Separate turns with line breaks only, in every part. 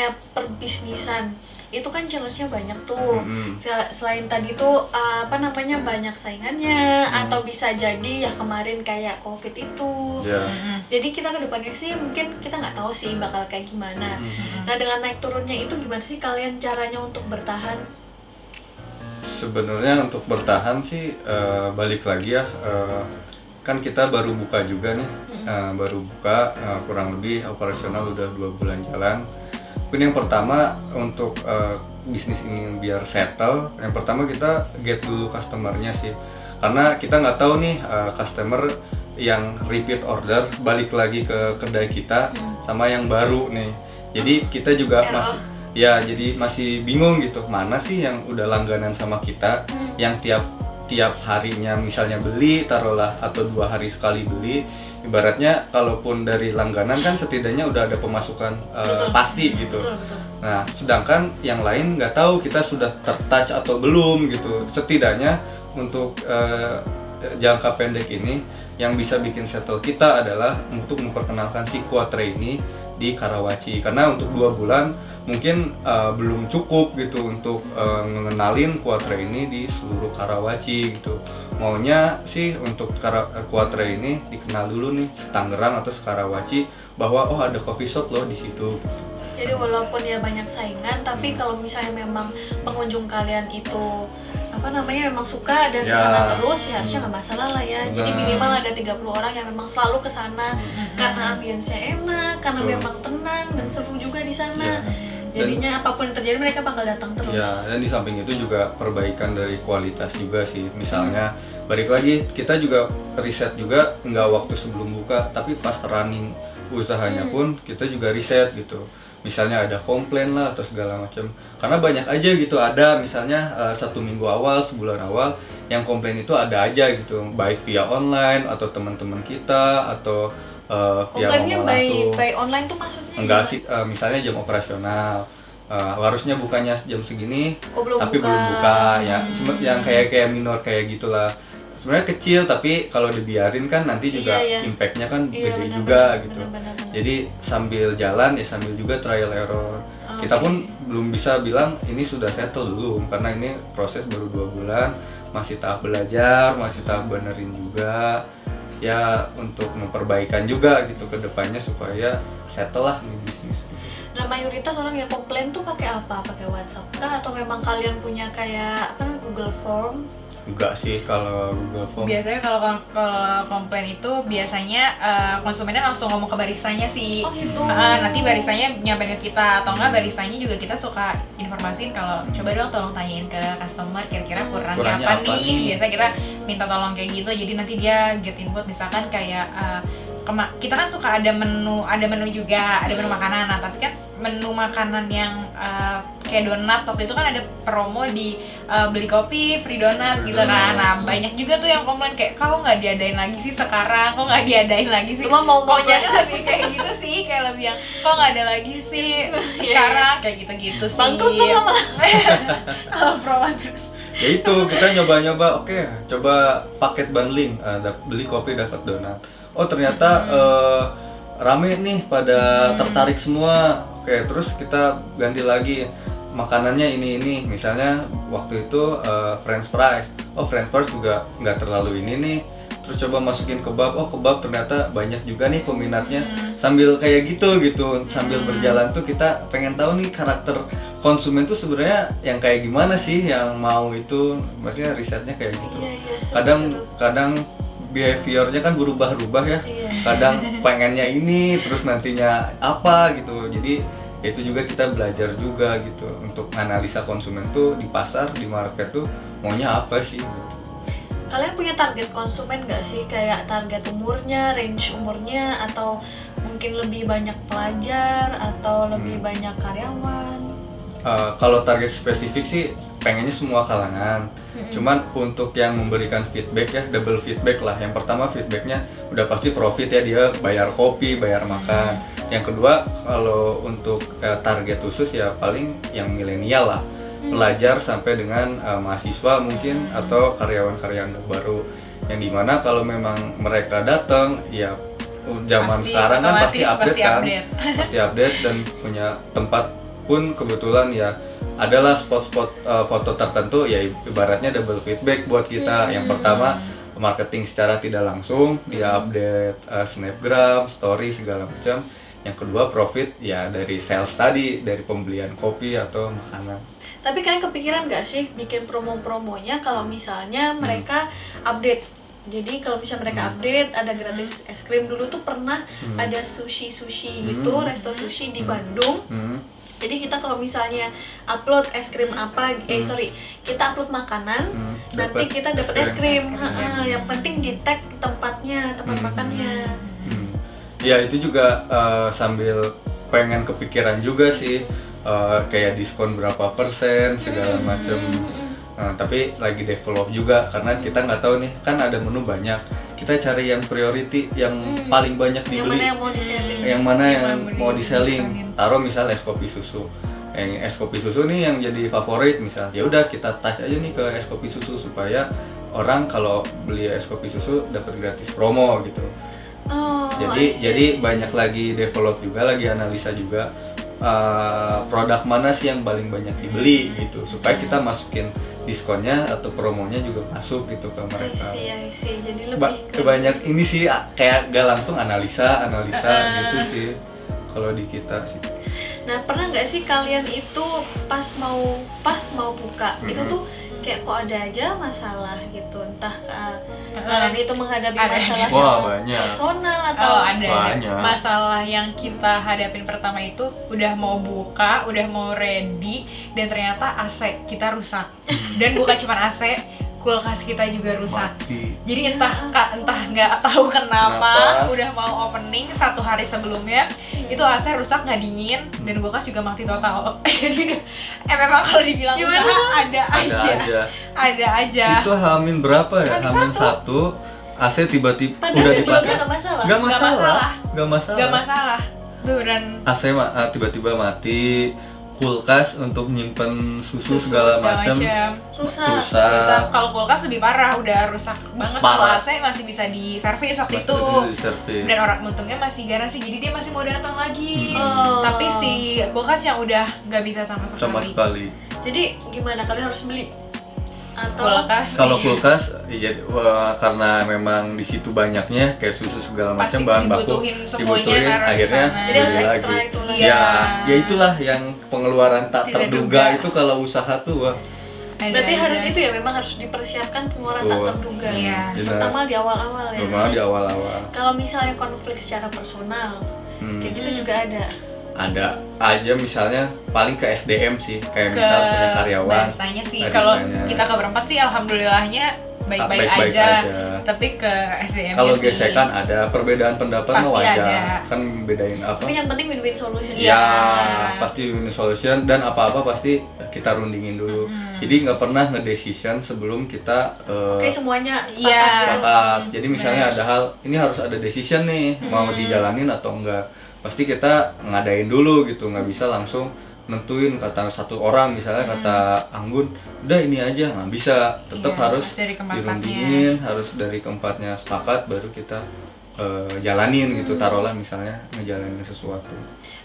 dunia perbisnisan itu kan challenge-nya banyak tuh. Selain tadi tuh banyak saingannya, atau bisa jadi ya kemarin kayak COVID itu. Jadi kita ke depannya sih mungkin kita nggak tahu sih bakal kayak gimana. Nah, dengan naik turunnya itu gimana sih kalian caranya untuk bertahan?
Sebenarnya untuk bertahan sih balik lagi ya, kan kita baru buka juga nih, baru buka kurang lebih operasional udah 2 bulan jalan. Mungkin yang pertama untuk bisnis ini biar settle, yang pertama kita get dulu customer-nya sih, karena kita nggak tahu nih customer yang repeat order balik lagi ke kedai kita sama yang baru nih. Jadi kita juga masih bingung gitu, mana sih yang udah langganan sama kita, yang tiap harinya misalnya beli, taruhlah, atau 2 hari sekali beli. Ibaratnya kalaupun dari langganan kan setidaknya udah ada pemasukan pasti gitu.
Betul.
Nah, sedangkan yang lain nggak tahu kita sudah tertouch atau belum gitu. Setidaknya untuk jangka pendek ini yang bisa bikin settle kita adalah untuk memperkenalkan si Quatre ini di Karawaci, karena untuk 2 bulan mungkin belum cukup gitu untuk mengenalin Quatre ini di seluruh Karawaci gitu. Maunya sih untuk Quatre ini dikenal dulu nih Tangerang atau Karawaci, bahwa oh ada coffee shop loh di situ.
Jadi walaupun ya banyak saingan, tapi kalau misalnya memang pengunjung kalian itu memang suka dan kesana terus, ya harusnya nggak masalah lah ya. Jadi minimal ada 30 orang yang memang selalu kesana karena ambience-nya enak, karena memang tenang dan seru juga di sana. Jadinya apapun yang terjadi mereka bakal datang terus.
Ya, dan di samping itu juga perbaikan dari kualitas juga sih. Misalnya balik lagi, kita juga riset juga nggak waktu sebelum buka, tapi pas running usahanya pun kita juga riset gitu. Misalnya ada komplain lah atau segala macam, karena banyak aja gitu, ada misalnya 1 minggu awal, sebulan awal yang komplain itu ada aja gitu, baik via online atau teman-teman kita atau via ngomong langsung.
By online tuh maksudnya?
Enggak sih, misalnya jam operasional harusnya bukanya jam segini, tapi belum buka ya, yang kayak minor kayak gitulah. Sebenarnya kecil, tapi kalau dibiarin kan nanti juga impact-nya kan gede juga gitu.
Benar.
Jadi sambil jalan ya sambil juga trial error. Kita pun belum bisa bilang ini sudah settle belum, karena ini proses baru 2 bulan, masih tahap belajar, masih tahap benerin juga. Ya untuk memperbaikan juga gitu ke depannya supaya settle lah nih bisnis gitu.
Nah, mayoritas orang yang komplain tuh pakai apa? Pakai WhatsApp kah? Atau memang kalian punya kayak Google Form?
Enggak sih kalau Google Form.
Biasanya kalau komplain itu biasanya konsumennya langsung ngomong ke baristanya sih.
Oh gitu.
Nanti baristanya nyampein ke kita, atau enggak baristanya juga kita suka informasiin kalau coba dong tolong tanyain ke customer kira-kira kurangnya apa nih. Biasa kita minta tolong kayak gitu. Jadi nanti dia get input, misalkan kayak kita kan suka ada menu juga, ada menu makanan. Nah, tapi kan menu makanan yang kayak donat, waktu itu kan ada promo di beli kopi free donat gitu kan. Nah, banyak juga tuh yang komplain kayak, kok nggak diadain lagi sih sekarang, kok nggak diadain lagi sih.
Cuma mau-maunya
lebih kayak gitu sih, kayak lebih yang kok nggak ada lagi sih sekarang, kayak gitu-gitu sih.
Bangkrut kan lama-lama.
Kalau promo terus.
Ya itu kita nyoba-nyoba, oke, coba paket bundling, beli kopi dapat donat. Oh ternyata rame nih pada tertarik semua. Oke, terus kita ganti lagi makanannya ini misalnya waktu itu French fries. Oh French fries juga nggak terlalu ini nih. Terus coba masukin kebab. Oh kebab ternyata banyak juga nih peminatnya. Sambil kayak gitu sambil berjalan tuh kita pengen tahu nih karakter konsumen tuh sebenarnya yang kayak gimana sih yang mau itu. Maksudnya risetnya kayak gitu. Kadang behaviornya kan berubah-ubah ya. Kadang pengennya ini, terus nantinya apa gitu. Jadi itu juga kita belajar juga gitu untuk analisa konsumen tuh di pasar, di market tuh maunya apa sih gitu.
Kalian punya target konsumen nggak sih? Kayak target umurnya, range umurnya, atau mungkin lebih banyak pelajar atau lebih banyak karyawan?
Kalau target spesifik sih pengennya semua kalangan. Cuman untuk yang memberikan feedback ya, double feedback lah. Yang pertama feedbacknya udah pasti profit ya, dia bayar kopi, bayar makan. Yang kedua kalau untuk target khusus ya paling yang milenial lah, pelajar sampai dengan mahasiswa mungkin atau karyawan-karyawan baru. Yang dimana kalau memang mereka datang ya zaman sekarang kan pasti update kan, pasti update dan punya tempat pun kebetulan ya adalah spot-spot foto tertentu ya ibaratnya double feedback buat kita. Yang pertama marketing secara tidak langsung, dia update snapgram, story segala macam. Yang kedua profit ya dari sales tadi, dari pembelian kopi atau makanan.
Tapi kalian kepikiran nggak sih bikin promo-promonya kalau misalnya mereka update? Jadi kalau misalnya mereka update ada gratis es krim. Dulu tuh pernah ada sushi gitu, resto sushi di Bandung. Jadi kita kalau misalnya upload es krim kita upload makanan, nanti kita dapat es krim. Yang penting di tag tempatnya, tempat makannya.
Ya itu juga sambil pengen kepikiran juga sih, kayak diskon berapa persen segala macem. Tapi lagi develop juga karena kita nggak tahu nih, kan ada menu banyak. Kita cari yang priority, yang paling banyak dibeli. Yang mana yang mau di-selling. Taruh misal es kopi susu. Yang es kopi susu nih yang jadi favorit misal. Ya udah kita touch aja nih ke es kopi susu supaya orang kalau beli es kopi susu dapat gratis promo gitu. Jadi banyak lagi develop juga, lagi analisa juga produk mana sih yang paling banyak dibeli gitu supaya kita masukin diskonnya atau promonya juga masuk gitu ke mereka.
I see. Jadi lebih
kebanyak ini sih kayak gak langsung analisa gitu sih kalau di kita sih.
Nah, pernah nggak sih kalian itu pas mau buka itu tuh kayak kok ada aja masalah gitu, entah kalian itu menghadapi masalah personal atau
ada masalah yang kita hadapin pertama itu udah mau buka, udah mau ready dan ternyata AC kita rusak. Dan bukan cuma AC, kulkas kita juga rusak. Jadi entah nggak tahu kenapa udah mau opening 1 hari sebelumnya itu AC rusak, nggak dingin, dan kulkas juga mati total. Jadi memang kalau dibilang usaha ada aja.
Itu Hamin berapa ya? Hamin 1 AC tiba-tiba udah dipasang. Gak masalah.
Tuh, dan
AC tiba-tiba mati. Kulkas untuk nyimpen susu segala macam rusak.
Kalau kulkas lebih parah, udah rusak banget. Kalau AC masih bisa diservis waktu itu. Dan orang untungnya masih garansi, jadi dia masih mau datang lagi. Tapi si kulkas yang udah nggak bisa sama sekali.
Jadi gimana, kalian harus beli? Atau
kalau kulkas ya karena memang di situ banyaknya kayak susu segala macam bahan baku dibutuhin akhirnya
jadi harus ekstra itu
ya itulah yang pengeluaran tak terduga itu kalau usaha tuh
berarti harus itu ya, memang harus dipersiapkan pengeluaran tak terduga terutama di awal-awal ya. Kalau misalnya konflik secara personal kayak gitu juga ada
aja, misalnya paling ke SDM sih, kayak misal punya karyawan.
Biasanya sih kalau kita ke berempat sih alhamdulillahnya baik-baik aja. Tapi ke SDM
kalau gesekan ada perbedaan pendapat mah wajar, kan bedain apa.
Tapi yang penting win-win solution.
Ya, pasti win-win solution, dan apa-apa pasti kita rundingin dulu. Jadi nggak pernah nge-decision sebelum kita
semuanya sepakat.
Jadi misalnya ada hal ini harus ada decision nih, mau dijalanin atau enggak. Pasti kita ngadain dulu gitu, nggak bisa langsung nentuin kata satu orang misalnya kata Anggun udah ini aja, nggak bisa, tetap harus dirundingin, harus dari keempatnya sepakat baru kita jalanin gitu. Taruhlah misalnya ngejalanin sesuatu.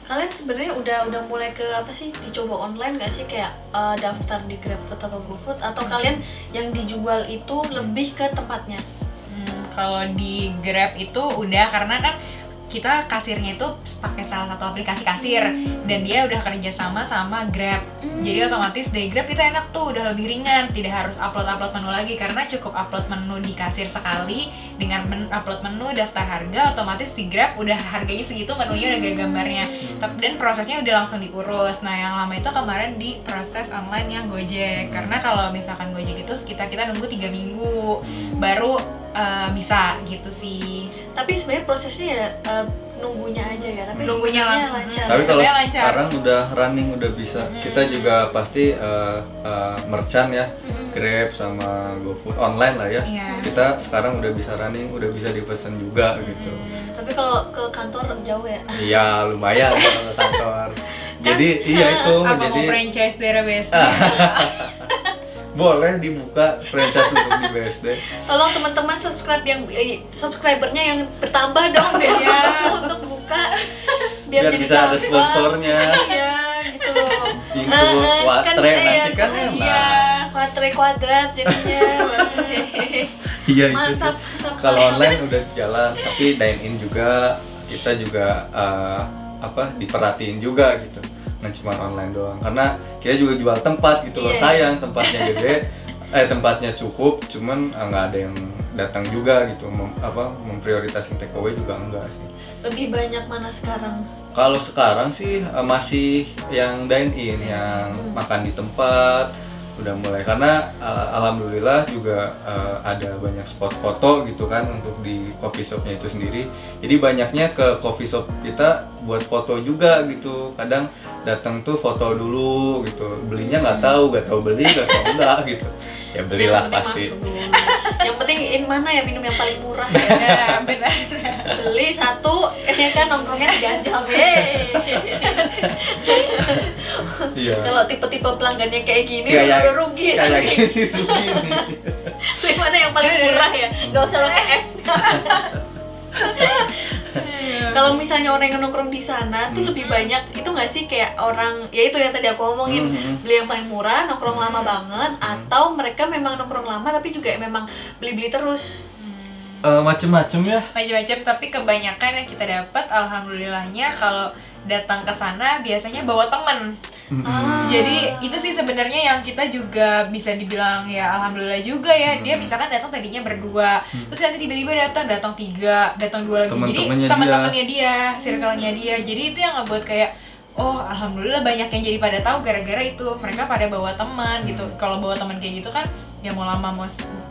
Kalian sebenarnya udah mulai ke apa sih, dicoba online nggak sih, kayak daftar di GrabFood atau GoFood, atau kalian yang dijual itu lebih ke tempatnya?
Kalau di Grab itu udah, karena kan kita kasirnya itu pakai salah satu aplikasi kasir dan dia udah kerja sama Grab. Jadi otomatis dari Grab kita enak tuh, udah lebih ringan, tidak harus upload menu lagi, karena cukup upload menu di kasir sekali, dengan upload menu daftar harga, otomatis di Grab udah harganya segitu, menunya udah ada gambarnya. Dan prosesnya udah langsung diurus. Nah, yang lama itu kemarin di proses online yang Gojek. Karena kalau misalkan Gojek itu kita nunggu 3 minggu baru bisa gitu sih.
Tapi sebenarnya prosesnya ya nunggunya aja ya, tapi
nunggunya
lancar.
Tapi kalau sekarang udah running, udah bisa. Kita juga pasti merchant ya, Grab sama GoFood online lah ya. Kita sekarang udah bisa running, udah bisa dipesan juga gitu.
Tapi kalau ke kantor jauh ya?
Iya, lumayan kalau ke kantor. Jadi itu
apa mau franchise daerah BSD?
Boleh dibuka franchise untuk di BSD.
Tolong teman-teman subscribernya yang bertambah dong biar untuk buka
biar bisa ada sponsornya.
Iya gitu loh.
pintu watre nanti kan enak.
Iya, watre kuadrat jadinya bagus sih.
Iya itu sih.
Mantap.
Kalau online udah jalan, tapi dine in juga kita juga diperhatiin juga gitu. Nah cuma online doang, karena kita juga jual tempat gitu loh.
Iya.
Sayang tempatnya gede, tempatnya cukup, cuman nggak ada yang datang juga gitu. Memprioritaskan take away juga enggak sih.
Lebih banyak mana sekarang?
Kalau sekarang sih masih yang dine in, yang makan di tempat udah mulai, karena alhamdulillah juga ada banyak spot foto gitu kan untuk di coffee shopnya itu sendiri. Jadi banyaknya ke coffee shop kita buat foto juga gitu. Kadang datang tuh foto dulu gitu, belinya nggak tahu beli nggak tahu enggak gitu. Ya belilah
Yang penting
pasti.
masuk dulu. Yang penting in mana ya minum yang paling murah ya.
Ya, benar.
Beli satu, ya kan nongkrongnya 3 jam.
Iya.
Kalau tipe-tipe pelanggannya kayak gini
Kayak-
udah rugi.
Kayak gini rugi nih.
Beli mana yang paling murah ya? Gak usah pakai es. Kalau misalnya orang yang nongkrong di sana tuh lebih banyak itu nggak sih, kayak orang ya itu yang tadi aku ngomongin, beli yang paling murah, nongkrong lama banget, atau mereka memang nongkrong lama tapi juga memang beli-beli terus.
Macem-macem ya.
Macam-macam, tapi kebanyakan yang kita dapat alhamdulillahnya kalau datang ke sana biasanya bawa teman. Jadi itu sih sebenarnya yang kita juga bisa dibilang ya alhamdulillah juga ya. Dia misalkan datang tadinya berdua, terus nanti tiba-tiba datang 3, datang 2 lagi.
Teman-temannya
Jadi teman-temannya dia, circle-nya dia. Jadi itu yang ngebuat kayak oh alhamdulillah banyak yang jadi pada tahu gara-gara itu. Mereka pada bawa teman gitu. Kalau bawa teman kayak gitu kan ya mau lama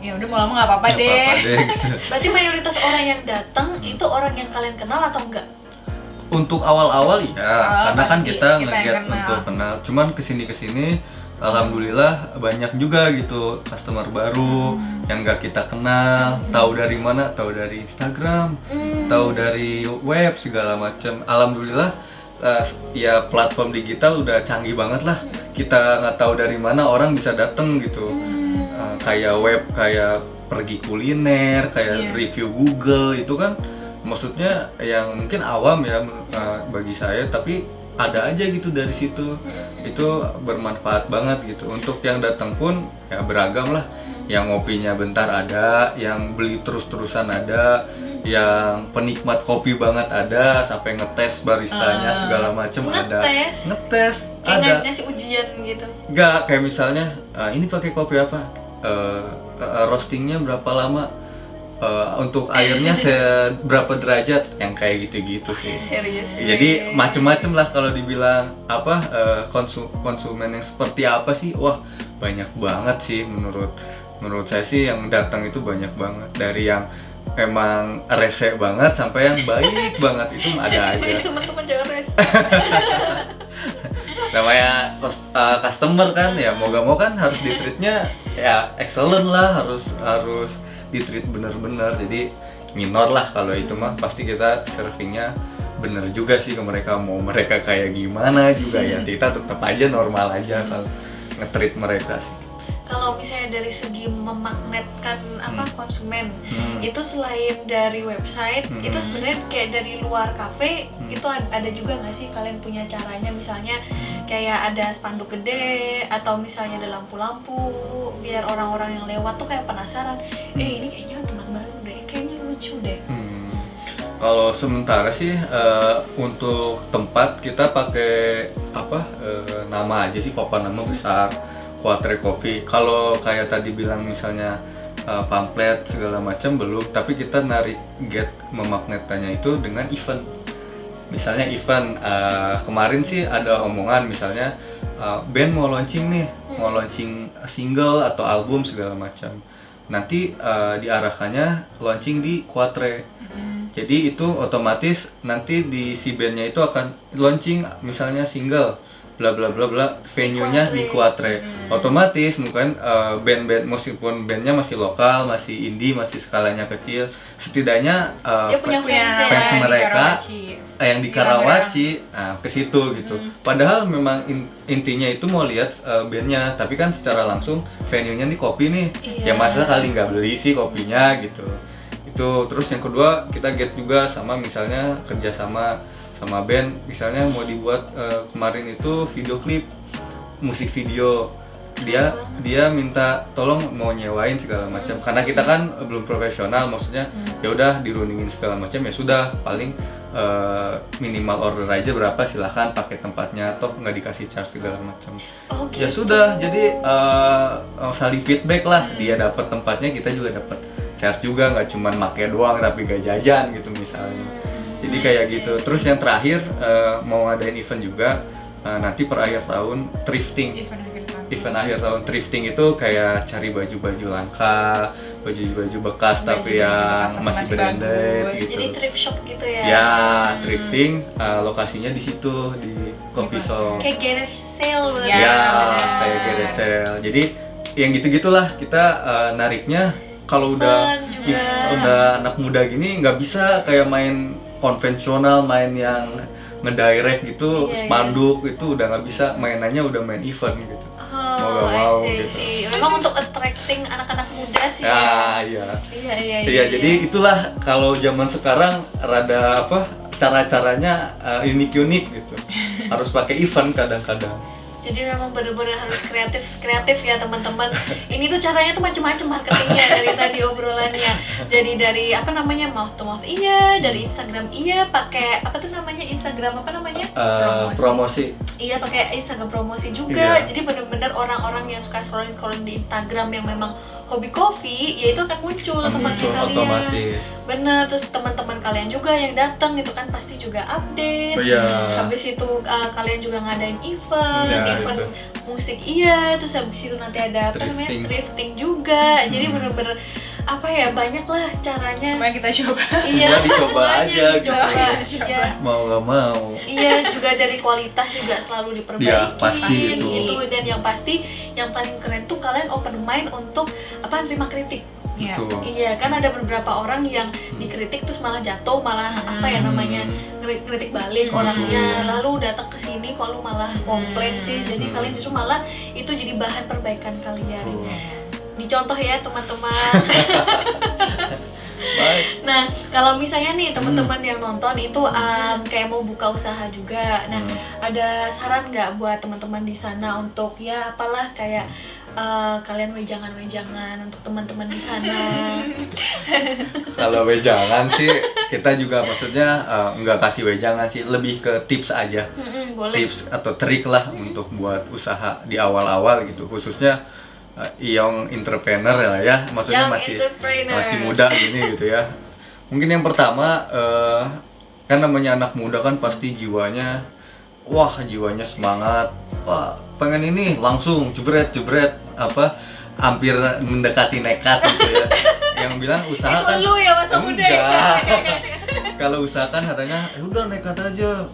ya udah mau lama nggak apa-apa
Nggak
deh.
apa-apa deh gitu.
Berarti mayoritas orang yang datang itu orang yang kalian kenal atau enggak?
Untuk awal-awal ya, karena kan
pasti
kita
kita yang
nge-get
kenal.
untuk kenal. Cuman kesini alhamdulillah banyak juga gitu customer baru yang nggak kita kenal. Tahu dari mana? Tahu dari Instagram, tahu dari web segala macam. Alhamdulillah ya platform digital udah canggih banget lah. Kita nggak tahu dari mana orang bisa datang gitu. Kayak web, kayak pergi kuliner, kayak review Google itu kan. Maksudnya yang mungkin awam ya bagi saya, tapi ada aja gitu dari situ. Itu bermanfaat banget gitu. Untuk yang datang pun ya beragam lah. Yang ngopinya bentar ada, yang beli terus-terusan ada, yang penikmat kopi banget ada, sampai ngetes baristanya segala macam ada. Ngetes
Kayak
ada.
ngasih ujian gitu.
Enggak, kayak misalnya ini pakai kopi apa? Roastingnya berapa lama? Untuk airnya berapa derajat, yang kayak gitu-gitu sih.
Serius.
Jadi macem-macem lah kalau dibilang konsumen yang seperti apa sih? Wah banyak banget sih menurut saya sih. Yang datang itu banyak banget, dari yang memang rese banget sampai yang baik banget itu ada aja.
Please teman-teman jangan res.
Namanya customer kan ya, mau gak mau kan harus di-treatnya ya excellent lah, harus di-treat bener-bener. Jadi minor lah kalau itu mah, pasti kita servingnya bener juga sih ke mereka. Mau mereka kayak gimana juga ya kita tetap aja normal aja kalau nge-treat mereka sih.
Kalau misalnya dari segi memagnetkan konsumen, itu selain dari website, itu sebenarnya kayak dari luar kafe, itu ada juga nggak sih kalian punya caranya? Misalnya kayak ada spanduk gede, atau misalnya ada lampu-lampu, biar orang-orang yang lewat tuh kayak penasaran, ini kayaknya tempat baru deh, kayaknya lucu deh.
Kalau sementara sih untuk tempat kita pakai nama aja sih, papan nama besar, Quatre Coffee. Kalau kayak tadi bilang misalnya pamflet segala macam belum, tapi kita get memagnetannya itu dengan event. Misalnya event kemarin sih ada omongan misalnya band mau launching nih, mau launching single atau album segala macam. Nanti diarahkannya launching di Quatre. Jadi itu otomatis nanti di si bandnya itu akan launching misalnya single bla bla bla bla, venue-nya di Quatre. Otomatis mungkin band-band, meskipun bandnya masih lokal, masih indie, masih skalanya kecil, setidaknya
Dia punya
fans mereka yang di Karawaci ke situ gitu. Padahal memang intinya itu mau lihat bandnya, tapi kan secara langsung venue-nya nih kopi nih. Ya masa kali nggak beli sih kopinya gitu. Itu terus yang kedua kita get juga sama misalnya kerja sama band, misalnya mau dibuat kemarin itu video klip musik video. Dia minta tolong mau nyewain segala macam, karena kita kan belum profesional, maksudnya ya udah dirundingin segala macam, ya sudah paling minimal order aja berapa, silahkan pakai tempatnya, toh nggak dikasih charge segala macam.
Gitu.
Ya sudah, jadi saling feedback lah, dia dapat tempatnya, kita juga dapat charge juga, nggak cuma make doang tapi gak jajan gitu misalnya. Jadi kayak gitu. Terus yang terakhir mau ngadain event juga nanti per akhir tahun, thrifting. Event akhir tahun thrifting itu kayak cari baju-baju langka, baju-baju bekas tapi yang masih branded gitu.
Jadi thrift shop gitu ya?
Ya, thrifting, lokasinya di situ, di coffee shop.
Kayak garage sale berarti.
Ya, kayak garage sale. Jadi yang gitu-gitulah kita nariknya kalau udah anak muda gini nggak bisa kayak main konvensional, main yang ngedirect gitu, spanduk itu udah nggak bisa, mainannya udah main event gitu. Mau gitu.
Memang untuk attracting anak-anak muda sih.
Iya. Jadi itulah kalau zaman sekarang rada cara-caranya unik-unik gitu. Harus pakai event kadang-kadang.
Jadi memang benar-benar harus kreatif ya teman-teman. Ini tuh caranya tuh macam-macam marketingnya dari tadi obrolannya. Jadi dari mouth to mouth iya, dari Instagram iya, pakai Instagram
promosi.
Iya, pakai Instagram promosi juga. Jadi benar-benar orang-orang yang suka scrolling di Instagram yang memang hobi kopi, ya itu akan muncul teman-teman kalian.
Otomatis.
Bener, terus teman-teman kalian juga yang datang itu kan pasti juga update. Habis itu kalian juga ngadain event musik terus habis itu nanti ada thrifting juga. Jadi bener-bener banyak lah caranya.
Semuanya kita coba.
Semua dicoba aja gitu.
Iya.
Mau nggak mau.
Iya, juga dari kualitas juga selalu diperbaiki.
Ya, pasti
gitu. Dan yang pasti yang paling keren tuh kalian open mind untuk terima kritik. Iya, kan ada beberapa orang yang dikritik terus malah jatuh, malah kritik balik orangnya, lalu datang ke sini kok lu malah komplain sih. Jadi kalian justru malah itu jadi bahan perbaikan kalian. Dicontoh ya teman-teman. Nah, kalau misalnya nih teman-teman yang nonton itu kayak mau buka usaha juga, nah ada saran nggak buat teman-teman di sana untuk kayak kalian wejangan untuk teman-teman di sana?
Kalau wejangan sih kita juga maksudnya nggak kasih wejangan sih, lebih ke tips aja.
Boleh.
Tips atau trik lah untuk buat usaha di awal-awal gitu, khususnya young entrepreneur lah ya, maksudnya masih muda gini gitu ya. Mungkin yang pertama kan namanya anak muda kan pasti jiwanya semangat, pengen ini langsung jebret hampir mendekati nekat gitu ya. Yang bilang usaha kan
itu lu ya masa muda ya.
Kalau usaha kan katanya udah nekat aja,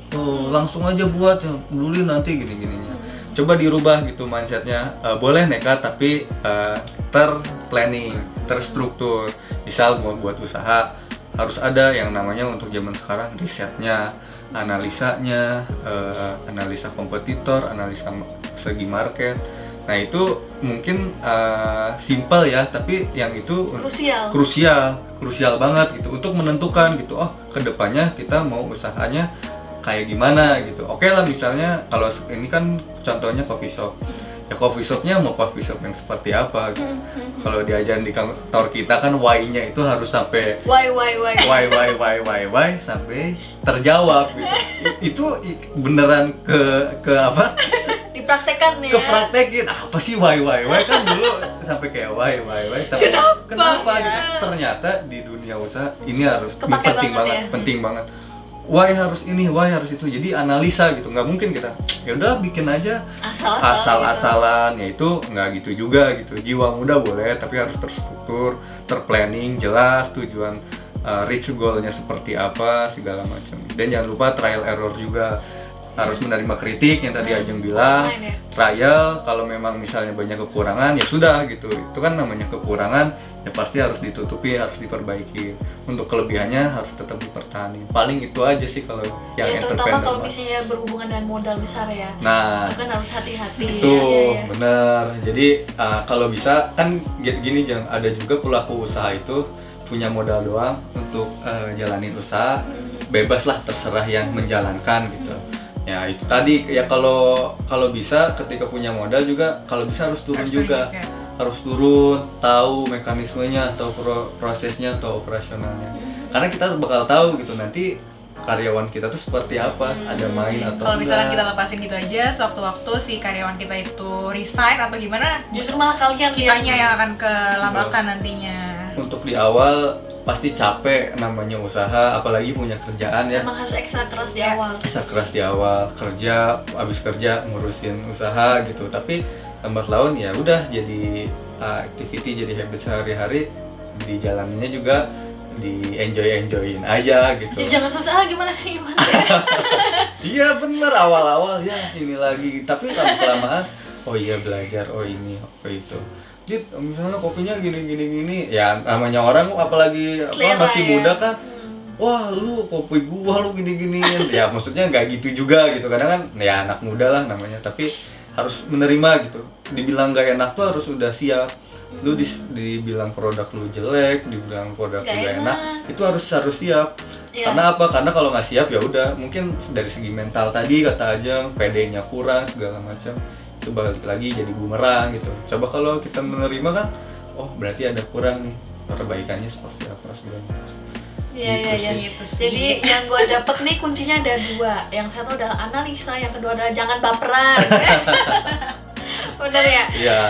langsung aja buat, peduli nanti gini-gininya. Coba dirubah gitu mindsetnya, boleh nekat tapi terplanning, terstruktur. Misal mau buat usaha harus ada yang namanya untuk zaman sekarang risetnya, analisanya, analisa kompetitor, analisa segi market. Nah itu mungkin simple ya, tapi yang itu krusial banget gitu untuk menentukan gitu, kedepannya kita mau usahanya kayak gimana gitu. Oke lah, misalnya kalau ini kan contohnya coffee shop. Ya coffee shopnya mau coffee shop yang seperti apa gitu. Kalau diajarin di kantor kita kan why-nya itu harus sampai why sampai terjawab gitu. Itu beneran ke apa?
Dipraktekkan ya.
Kepraktekin apa sih why kan dulu sampai kayak why tapi kenapa gitu. Ternyata di dunia usaha ini harus penting banget. Why harus ini, why harus itu. Jadi analisa gitu, nggak mungkin kita ya udah bikin aja asal-asalan gitu. Ya itu nggak gitu juga gitu. Jiwa muda boleh, tapi harus terstruktur, terplanning, jelas tujuan reach goalnya seperti apa segala macam. Dan jangan lupa trial error juga, harus menerima kritik yang tadi Ajeng bilang. Trial, kalau memang misalnya banyak kekurangan ya sudah gitu, itu kan namanya kekurangan ya pasti harus ditutupi, harus diperbaiki. Untuk kelebihannya harus tetap dipertahankan. Paling itu aja sih kalau yang
terutama kalau misalnya berhubungan dengan modal besar ya.
Nah,
itu kan harus hati-hati.
Itu benar. Jadi kalau bisa kan gini Jeng, ada juga pelaku usaha itu punya modal doang untuk jalanin usaha, bebas lah terserah yang menjalankan gitu. Ya itu tadi ya, kalau bisa ketika punya modal juga kalau bisa harus turun juga. Harus turun, tahu mekanismenya atau prosesnya atau operasionalnya. Karena kita bakal tahu gitu nanti karyawan kita tuh seperti apa, ada main atau
kalau misalkan kita lepasin gitu aja sewaktu-waktu si karyawan kita itu resign atau gimana,
justru malah kalian
kitanya yang akan kelabakan nantinya.
Untuk di awal pasti capek, namanya usaha, apalagi punya kerjaan ya.
Emang harus ekstra keras di awal.
Ekstra keras di awal, kerja, abis kerja ngurusin usaha gitu. Tapi lambat laun ya udah jadi activity, jadi habit sehari-hari, di jalannya juga di enjoyin aja gitu.
Jadi jangan susah gimana sih gimana.
Iya bener, awal-awal ya ini lagi, tapi lama-kelamaan oh iya belajar, oh ini, oh itu. Dit, misalnya kopinya gini, ya namanya orang apalagi masih muda kan, wah lu kopi gua lu gini, ya maksudnya nggak gitu juga gitu, kadang kan ya anak muda lah namanya, tapi harus menerima gitu. Dibilang nggak enak tuh harus udah siap. Lu dibilang produk lu jelek, dibilang produk lu gak enak, itu harus siap. Karena apa? Karena kalau nggak siap ya udah, mungkin dari segi mental tadi kata Ajeng, PD-nya kurang segala macam, itu balik lagi jadi bumerang gitu. Coba kalau kita menerima kan, oh berarti ada kurang nih, perbaikannya seperti apa segala macam.
Iya. Jadi yang gue dapet nih kuncinya ada 2. Yang satu adalah analisa, yang kedua adalah jangan baperan. Bener ya?
Iya.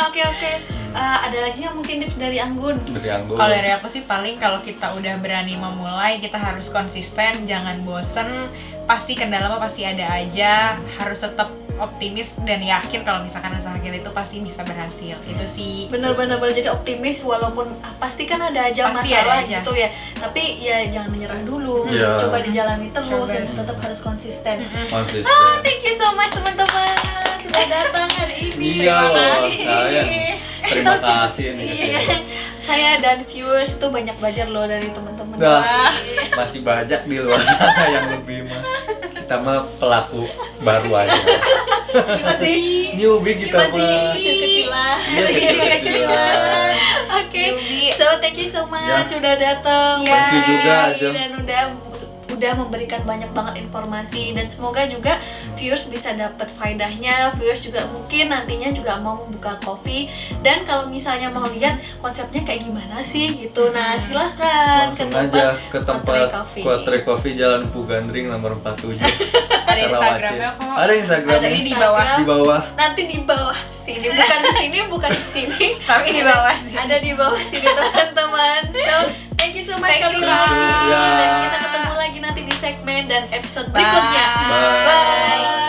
Oke. Ada lagi yang mungkin tips dari Anggun?
Kalau dari aku sih paling kalau kita udah berani memulai, kita harus konsisten, jangan bosen. Pasti kendala mah pasti ada aja, harus tetap optimis dan yakin kalau misalkan usaha kita itu pasti bisa berhasil. Itu sih
bener-bener jadi optimis, walaupun pasti kan ada aja
pasti
masalah
ada aja.
Gitu ya, tapi ya jangan menyerah dulu, coba dijalani terus dan tetap harus konsisten. Thank you so much teman-teman sudah datang hari ini.
Iya loh, terima kasih nih.
Saya dan viewers itu banyak belajar loh dari teman-teman.
Masih banyak di luar sana yang lebih mah. Kita mah pelaku baru aja.
Masih
newbie kita
masih kecil-kecilan. Oke. So thank you so much sudah datang.
Thank you juga Ajeng.
Dan udah memberikan banyak banget informasi, dan semoga juga viewers bisa dapat faedahnya. Viewers juga mungkin nantinya juga mau membuka coffee, dan kalau misalnya mau lihat konsepnya kayak gimana sih gitu, nah silahkan
ke tempat Quatre Coffee Jalan Empu Gandring nomor 47.
Ada Instagramnya kok.
Ada Instagramnya.
Ada di bawah.
Nanti di bawah sini, bukan di sini,
tapi di bawah sini.
Ada di bawah sini teman-teman. So thank you so much kalian. Dan kita ketemu lagi nanti di segmen dan episode berikutnya.
Bye.